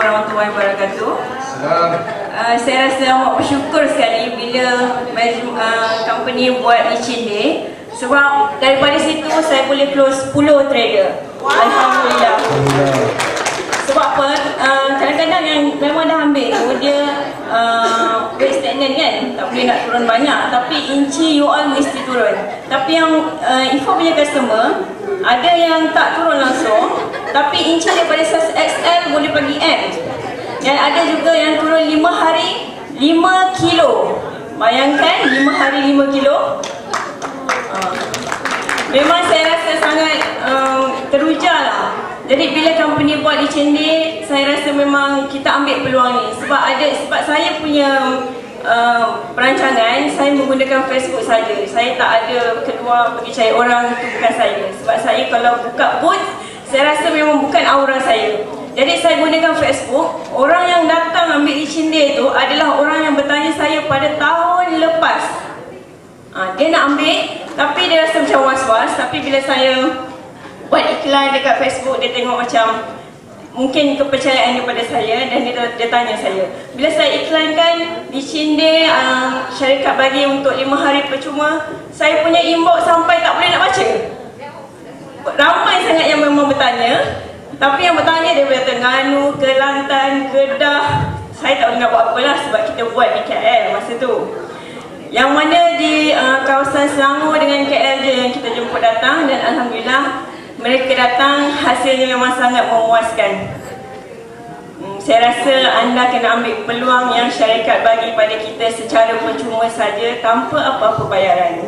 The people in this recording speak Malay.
warahmatullahi wabarakatuh. Saya rasa amat bersyukur sekali bila company buat Licin Day, sebab daripada situ saya boleh close 10 trader. Alhamdulillah. Sebab apa? Kadang-kadang yang memang dah ambil tu dia weight stagnant kan, tak boleh nak turun banyak, tapi inci you all mesti turun. Tapi yang Ifah punya customer ada yang tak turun langsung, tapi inci daripada size XL boleh pergi M. Dan ada juga yang turun 5 hari 5 kilo. Bayangkan 5 hari 5 kilo. Memang saya rasa sangat teruja lah. Jadi bila company buat Licin Day, saya rasa memang kita ambil peluang ni. Sebab saya punya perancangan, saya menggunakan Facebook saja. Saya tak ada keluar pergi cari orang, itu bukan saya. Sebab saya kalau buka booth, saya rasa memang bukan aura saya. Jadi saya gunakan Facebook. Orang yang datang ambil Licin Day tu adalah orang yang bertanya saya pada tahun lepas. Dia nak ambil, tapi dia rasa macam was-was. Tapi bila saya buat iklan dekat Facebook, dia tengok macam mungkin kepercayaan daripada saya, dan dia tanya saya. Bila saya iklankan Licin Day, syarikat bagi untuk 5 hari percuma, saya punya inbox sampai tak boleh nak baca. Ramai sangat yang memang bertanya. Tapi yang bertanya daripada Terengganu, Kelantan, Kedah, saya tak boleh nak buat apalah sebab kita buat di KL masa tu. Yang mana di kawasan Selangor dengan KL je yang kita jemput datang, dan Alhamdulillah mereka datang, hasilnya memang sangat memuaskan. Saya rasa anda kena ambil peluang yang syarikat bagi pada kita secara percuma saja tanpa apa-apa bayaran.